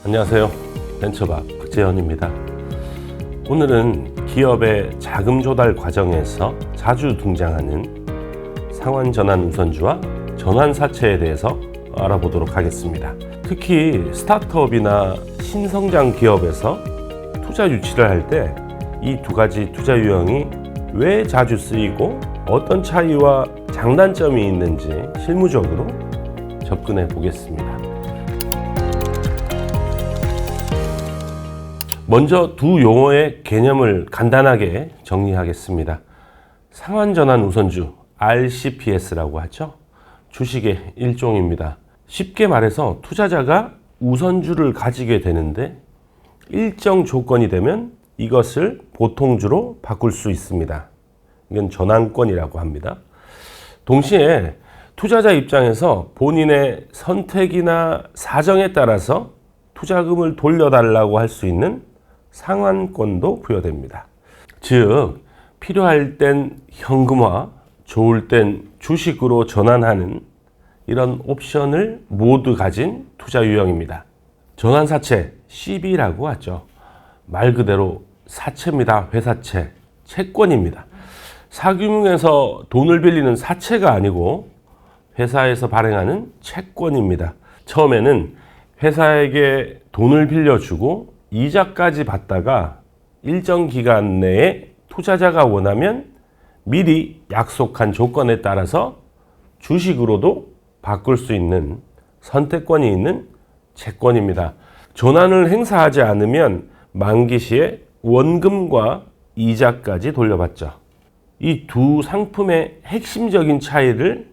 안녕하세요. 벤처박 박재현입니다. 오늘은 기업의 자금 조달 과정에서 자주 등장하는 상환 전환 우선주와 전환 사채에 대해서 알아보도록 하겠습니다. 특히 스타트업이나 신성장 기업에서 투자 유치를 할 때 이 두 가지 투자 유형이 왜 자주 쓰이고 어떤 차이와 장단점이 있는지 실무적으로 접근해 보겠습니다. 먼저 두 용어의 개념을 간단하게 정리하겠습니다. 상환전환 우선주, RCPS라고 하죠. 주식의 일종입니다. 쉽게 말해서 투자자가 우선주를 가지게 되는데 일정 조건이 되면 이것을 보통주로 바꿀 수 있습니다. 이건 전환권이라고 합니다. 동시에 투자자 입장에서 본인의 선택이나 사정에 따라서 투자금을 돌려달라고 할 수 있는 상환권도 부여됩니다. 즉, 필요할 땐 현금화, 좋을 땐 주식으로 전환하는 이런 옵션을 모두 가진 투자 유형입니다. 전환사채, CB라고 하죠. 말 그대로 사채입니다. 회사채, 채권입니다. 사금융에서 돈을 빌리는 사채가 아니고 회사에서 발행하는 채권입니다. 처음에는 회사에게 돈을 빌려주고 이자까지 받다가 일정 기간 내에 투자자가 원하면 미리 약속한 조건에 따라서 주식으로도 바꿀 수 있는 선택권이 있는 채권입니다. 전환을 행사하지 않으면 만기 시에 원금과 이자까지 돌려받죠. 이 두 상품의 핵심적인 차이를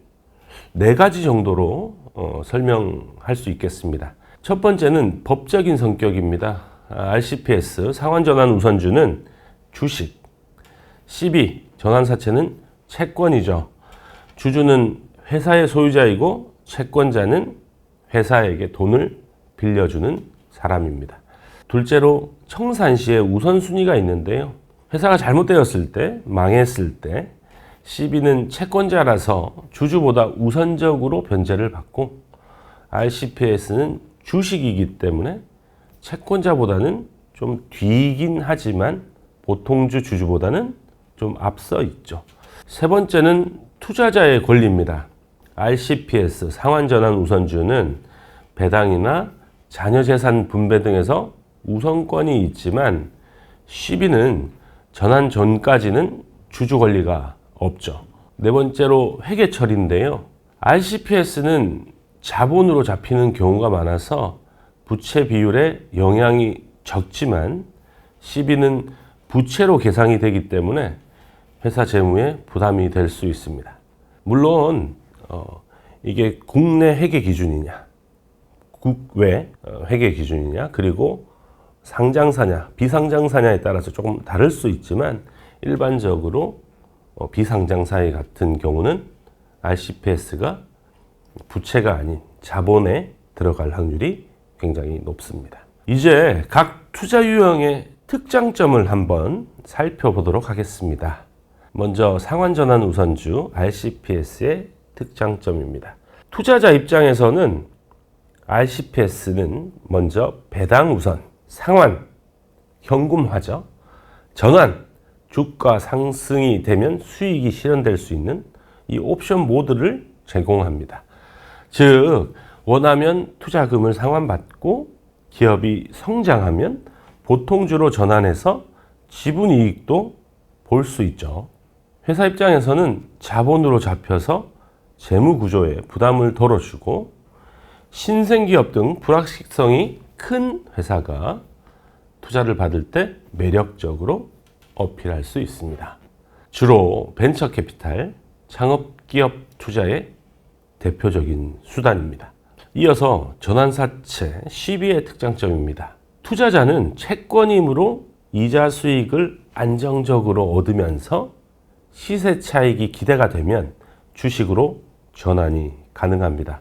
4가지 정도로 설명할 수 있겠습니다. 첫 번째는 법적인 성격입니다. RCPS, 상환전환 우선주는 주식, CB, 전환사채는 채권이죠. 주주는 회사의 소유자이고 채권자는 회사에게 돈을 빌려주는 사람입니다. 둘째로 청산시에 우선순위가 있는데요. 회사가 잘못되었을 때, 망했을 때 CB는 채권자라서 주주보다 우선적으로 변제를 받고 RCPS는 주식이기 때문에 채권자보다는 좀 뒤이긴 하지만 보통주 주주보다는 좀 앞서 있죠. 세 번째는 투자자의 권리입니다. RCPS, 상환전환 우선주는 배당이나 자녀재산 분배 등에서 우선권이 있지만 CB는 전환 전까지는 주주 권리가 없죠. 네 번째로 회계 처리인데요. RCPS는 자본으로 잡히는 경우가 많아서 부채 비율에 영향이 적지만 CB는 부채로 계상이 되기 때문에 회사 재무에 부담이 될 수 있습니다. 물론 이게 국내 회계 기준이냐, 국외 회계 기준이냐, 그리고 상장사냐, 비상장사냐에 따라서 조금 다를 수 있지만 일반적으로 비상장사의 같은 경우는 RCPS가 부채가 아닌 자본에 들어갈 확률이 굉장히 높습니다. 이제 각 투자 유형의 특장점을 한번 살펴보도록 하겠습니다. 먼저 상환전환 우선주 RCPS의 특장점입니다. 투자자 입장에서는 RCPS는 먼저 배당 우선, 상환, 현금화죠. 전환, 주가 상승이 되면 수익이 실현될 수 있는 이 옵션 모드를 제공합니다. 즉, 원하면 투자금을 상환받고 기업이 성장하면 보통주로 전환해서 지분이익도 볼 수 있죠. 회사 입장에서는 자본으로 잡혀서 재무구조에 부담을 덜어주고 신생기업 등 불확실성이 큰 회사가 투자를 받을 때 매력적으로 어필할 수 있습니다. 주로 벤처캐피탈, 창업기업 투자의 대표적인 수단입니다. 이어서 전환사채, CB의 특장점입니다. 투자자는 채권이므로 이자 수익을 안정적으로 얻으면서 시세 차익이 기대가 되면 주식으로 전환이 가능합니다.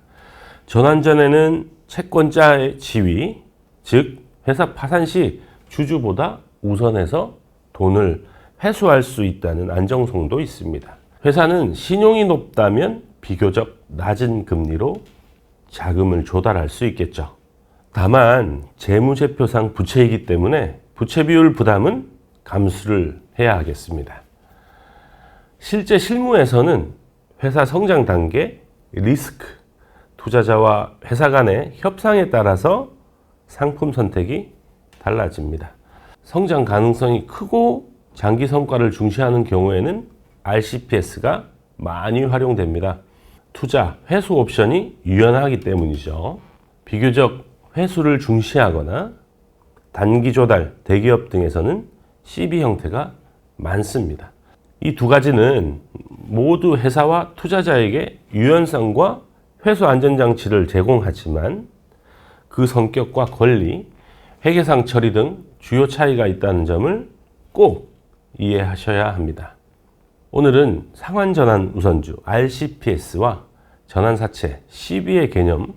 전환 전에는 채권자의 지위, 즉 회사 파산 시 주주보다 우선해서 돈을 회수할 수 있다는 안정성도 있습니다. 회사는 신용이 높다면 비교적 낮은 금리로 자금을 조달할 수 있겠죠. 다만 재무제표상 부채이기 때문에 부채 비율 부담은 감수를 해야 하겠습니다. 실제 실무에서는 회사 성장 단계, 리스크, 투자자와 회사 간의 협상에 따라서 상품 선택이 달라집니다. 성장 가능성이 크고 장기 성과를 중시하는 경우에는 RCPS가 많이 활용됩니다. 투자, 회수 옵션이 유연하기 때문이죠. 비교적 회수를 중시하거나 단기 조달, 대기업 등에서는 CB 형태가 많습니다. 이 두 가지는 모두 회사와 투자자에게 유연성과 회수 안전장치를 제공하지만 그 성격과 권리, 회계상 처리 등 주요 차이가 있다는 점을 꼭 이해하셔야 합니다. 오늘은 상환전환 우선주 RCPS와 전환사채 CB의 개념,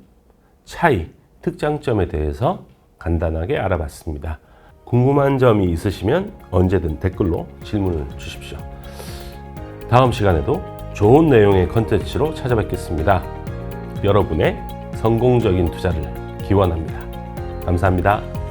차이, 특장점에 대해서 간단하게 알아봤습니다. 궁금한 점이 있으시면 언제든 댓글로 질문을 주십시오. 다음 시간에도 좋은 내용의 컨텐츠로 찾아뵙겠습니다. 여러분의 성공적인 투자를 기원합니다. 감사합니다.